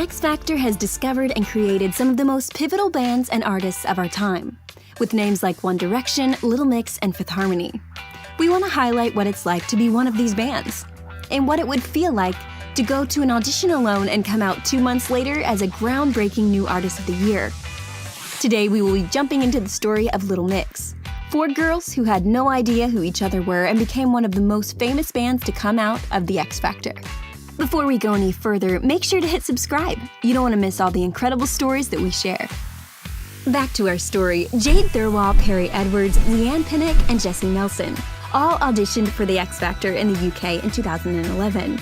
X Factor has discovered and created some of the most pivotal bands and artists of our time, with names like One Direction, Little Mix, and Fifth Harmony. We want to highlight what it's like to be one of these bands, and what it would feel like to go to an audition alone and come out 2 months later as a groundbreaking new artist of the year. Today we will be jumping into the story of Little Mix, 4 girls who had no idea who each other were and became one of the most famous bands to come out of the X Factor. Before we go any further, make sure to hit subscribe. You don't want to miss all the incredible stories that we share. Back to our story, Jade Thirlwall, Perry Edwards, Leanne Pinnock, and Jessie Nelson all auditioned for the X Factor in the UK in 2011.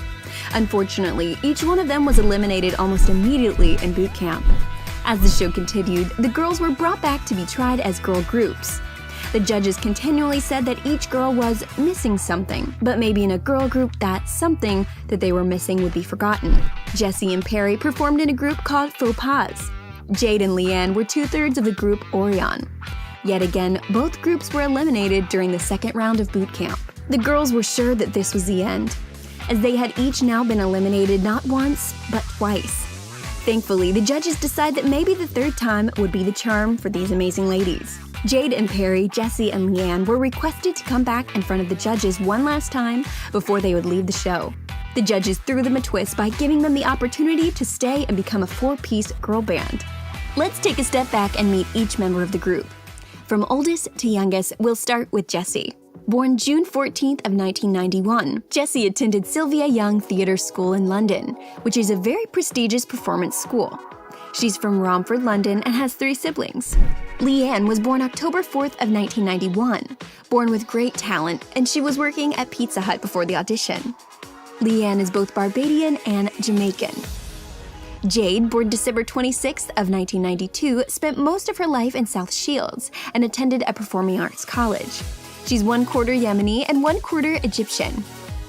Unfortunately, each one of them was eliminated almost immediately in boot camp. As the show continued, the girls were brought back to be tried as girl groups. The judges continually said that each girl was missing something, but maybe in a girl group that something that they were missing would be forgotten. Jessie and Perry performed in a group called Faux Pas. Jade and Leanne were 2/3 of the group Orion. Yet again, both groups were eliminated during the second round of boot camp. The girls were sure that this was the end, as they had each now been eliminated not once, but twice. Thankfully, the judges decided that maybe the third time would be the charm for these amazing ladies. Jade and Perry, Jessie and Leanne were requested to come back in front of the judges one last time before they would leave the show. The judges threw them a twist by giving them the opportunity to stay and become a 4-piece girl band. Let's take a step back and meet each member of the group. From oldest to youngest, we'll start with Jessie. Born June 14th of 1991, Jessie attended Sylvia Young Theatre School in London, which is a very prestigious performance school. She's from Romford, London, and has 3 siblings. Leanne was born October 4th of 1991, born with great talent, and she was working at Pizza Hut before the audition. Leanne is both Barbadian and Jamaican. Jade, born December 26th of 1992, spent most of her life in South Shields and attended a performing arts college. She's 1/4 Yemeni and 1/4 Egyptian.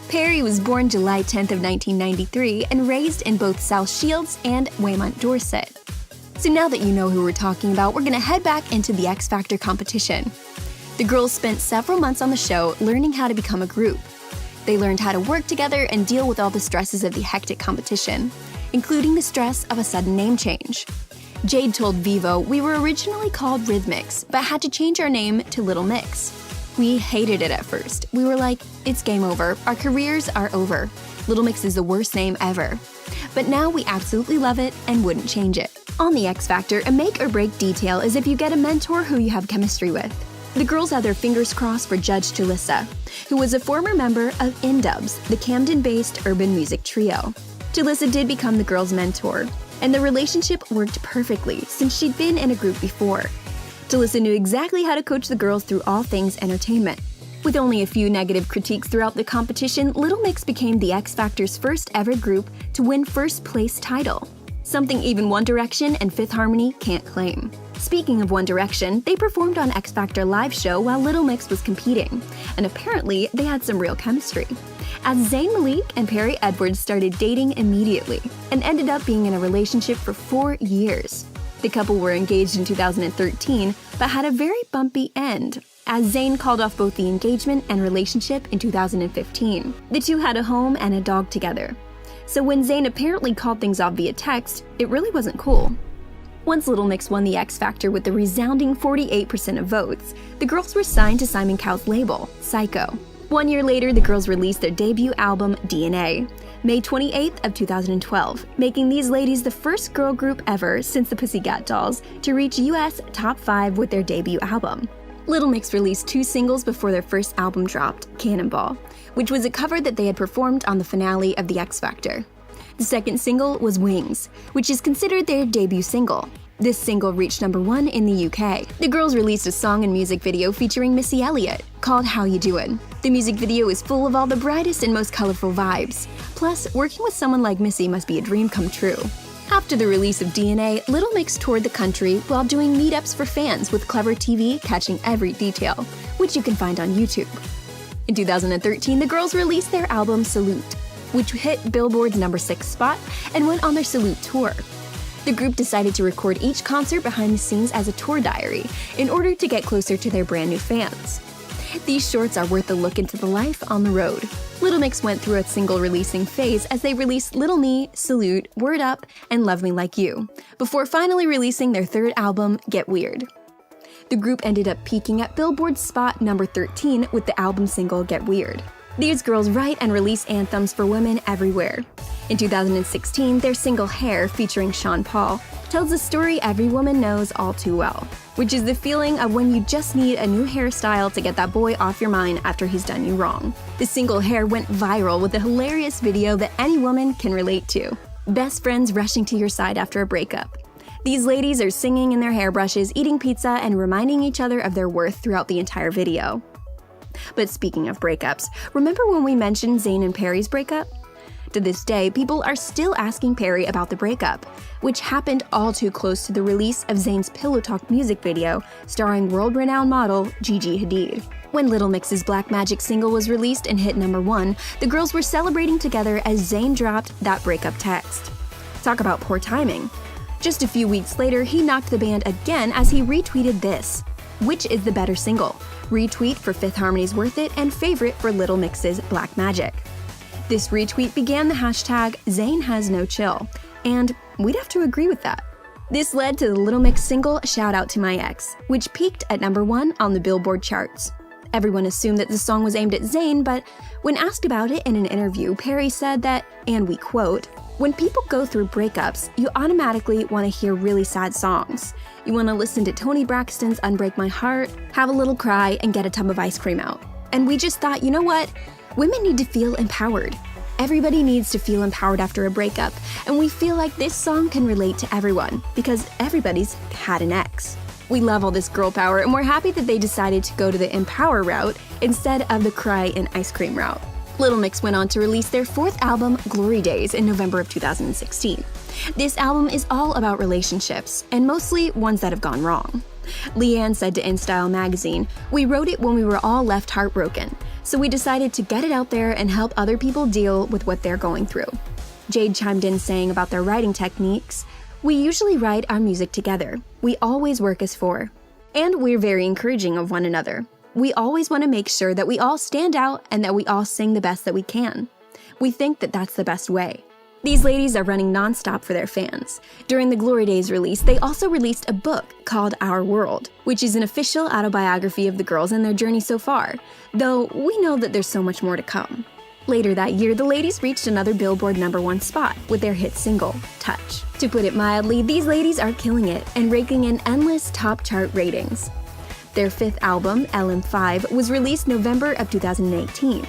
Perry was born July 10th of 1993 and raised in both South Shields and Weymouth, Dorset. So now that you know who we're talking about, we're gonna head back into the X Factor competition. The girls spent several months on the show learning how to become a group. They learned how to work together and deal with all the stresses of the hectic competition, including the stress of a sudden name change. Jade told Vivo, "We were originally called Rhythmix, but had to change our name to Little Mix. We hated it at first. We were like, it's game over. Our careers are over. Little Mix is the worst name ever. But now we absolutely love it and wouldn't change it." On the X Factor, a make or break detail is if you get a mentor who you have chemistry with. The girls had their fingers crossed for Judge Jalissa, who was a former member of Indubs, the Camden-based urban music trio. Jalissa did become the girls' mentor, and the relationship worked perfectly since she'd been in a group before. Jalissa knew exactly how to coach the girls through all things entertainment. With only a few negative critiques throughout the competition, Little Mix became the X Factor's first ever group to win first place title, something even One Direction and Fifth Harmony can't claim. Speaking of One Direction, they performed on X Factor live show while Little Mix was competing, and apparently they had some real chemistry, as Zayn Malik and Perry Edwards started dating immediately and ended up being in a relationship for 4 years. The couple were engaged in 2013, but had a very bumpy end, as Zayn called off both the engagement and relationship in 2015. The two had a home and a dog together. So when Zayn apparently called things off via text, it really wasn't cool. Once Little Mix won the X Factor with the resounding 48% of votes, the girls were signed to Simon Cowell's label, Psycho. 1 year later, the girls released their debut album, DNA, May 28th of 2012, making these ladies the first girl group ever since the Pussycat Dolls to reach US top 5 with their debut album. Little Mix released 2 singles before their first album dropped, Cannonball, which was a cover that they had performed on the finale of the X Factor. The second single was Wings, which is considered their debut single. This single reached #1 in the UK. The girls released a song and music video featuring Missy Elliott, called How You Doin'. The music video is full of all the brightest and most colorful vibes. Plus, working with someone like Missy must be a dream come true. After the release of DNA, Little Mix toured the country while doing meetups for fans with Clever TV catching every detail, which you can find on YouTube. In 2013, the girls released their album Salute, which hit Billboard's #6 spot and went on their Salute tour. The group decided to record each concert behind the scenes as a tour diary in order to get closer to their brand new fans. These shorts are worth a look into the life on the road. Little Mix went through a single releasing phase as they released Little Me, Salute, Word Up, and Love Me Like You, before finally releasing their third album, Get Weird. The group ended up peaking at Billboard's spot number 13 with the album single Get Weird. These girls write and release anthems for women everywhere. In 2016, their single Hair, featuring Sean Paul, tells a story every woman knows all too well, which is the feeling of when you just need a new hairstyle to get that boy off your mind after he's done you wrong. The single Hair went viral with a hilarious video that any woman can relate to. Best friends rushing to your side after a breakup. These ladies are singing in their hairbrushes, eating pizza, and reminding each other of their worth throughout the entire video. But speaking of breakups, remember when we mentioned Zayn and Perry's breakup? To this day, people are still asking Perry about the breakup, which happened all too close to the release of Zayn's Pillow Talk music video starring world-renowned model Gigi Hadid. When Little Mix's Black Magic single was released and hit number 1, the girls were celebrating together as Zayn dropped that breakup text. Talk about poor timing. Just a few weeks later, he knocked the band again as he retweeted this. Which is the better single? Retweet for Fifth Harmony's Worth It and favorite for Little Mix's Black Magic. This retweet began the hashtag #ZaynHasNoChill, and we'd have to agree with that. This led to the Little Mix single Shout Out to My Ex, which peaked at number 1 on the Billboard charts. Everyone assumed that the song was aimed at Zayn, but when asked about it in an interview, Perry said that, and we quote, "When people go through breakups, you automatically want to hear really sad songs. You want to listen to Toni Braxton's Unbreak My Heart, have a little cry, and get a tub of ice cream out. And we just thought, you know what? Women need to feel empowered. Everybody needs to feel empowered after a breakup, and we feel like this song can relate to everyone, because everybody's had an ex." We love all this girl power, and we're happy that they decided to go to the empower route instead of the cry and ice cream route. Little Mix went on to release their 4th album, Glory Days, in November of 2016. This album is all about relationships, and mostly ones that have gone wrong. Leanne said to InStyle magazine, "We wrote it when we were all left heartbroken, so we decided to get it out there and help other people deal with what they're going through." Jade chimed in saying about their writing techniques, "We usually write our music together. We always work as 4. And we're very encouraging of one another. We always want to make sure that we all stand out and that we all sing the best that we can. We think that that's the best way." These ladies are running nonstop for their fans. During the Glory Days release, they also released a book called Our World, which is an official autobiography of the girls and their journey so far, though we know that there's so much more to come. Later that year, the ladies reached another Billboard number 1 spot with their hit single, Touch. To put it mildly, these ladies are killing it and raking in endless top chart ratings. Their 5th album, LM5, was released November of 2018.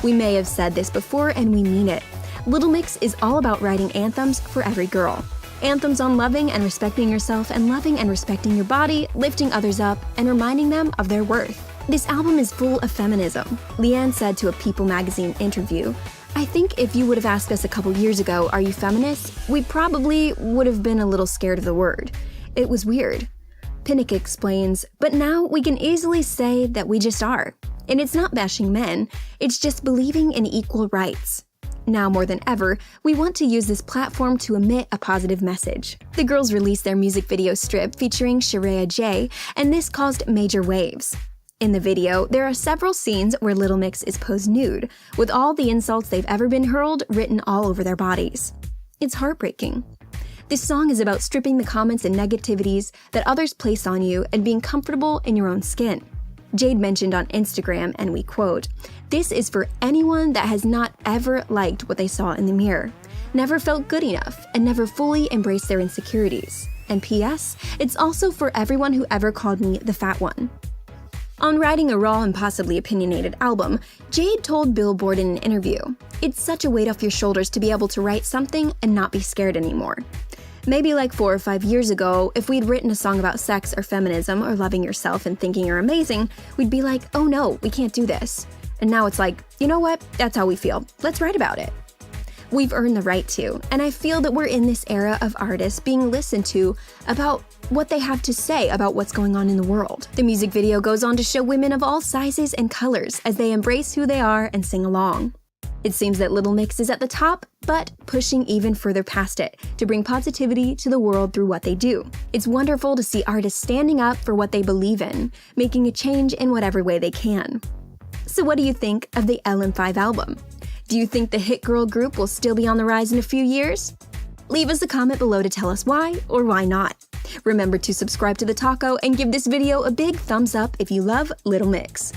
We may have said this before, and we mean it. Little Mix is all about writing anthems for every girl. Anthems on loving and respecting yourself and loving and respecting your body, lifting others up, and reminding them of their worth. This album is full of feminism. Leanne said to a People magazine interview, "I think if you would have asked us a couple years ago, are you feminist? We probably would have been a little scared of the word. It was weird." Pinnock explains, "But now we can easily say that we just are. And it's not bashing men, it's just believing in equal rights. Now more than ever, we want to use this platform to emit a positive message." The girls released their music video strip featuring Sharia J, and this caused major waves. In the video, there are several scenes where Little Mix is posed nude, with all the insults they've ever been hurled written all over their bodies. It's heartbreaking. This song is about stripping the comments and negativities that others place on you and being comfortable in your own skin. Jade mentioned on Instagram, and we quote, "This is for anyone that has not ever liked what they saw in the mirror, never felt good enough, and never fully embraced their insecurities. And P.S., it's also for everyone who ever called me the fat one." On writing a raw and possibly opinionated album, Jade told Billboard in an interview, "It's such a weight off your shoulders to be able to write something and not be scared anymore. Maybe like 4 or 5 years ago, if we'd written a song about sex or feminism or loving yourself and thinking you're amazing, we'd be like, oh no, we can't do this. And now it's like, you know what, that's how we feel, let's write about it." We've earned the right to, and I feel that we're in this era of artists being listened to about what they have to say about what's going on in the world. The music video goes on to show women of all sizes and colors as they embrace who they are and sing along. It seems that Little Mix is at the top, but pushing even further past it to bring positivity to the world through what they do. It's wonderful to see artists standing up for what they believe in, making a change in whatever way they can. So what do you think of the LM5 album? Do you think the hit girl group will still be on the rise in a few years? Leave us a comment below to tell us why or why not. Remember to subscribe to TheTalko and give this video a big thumbs up if you love Little Mix.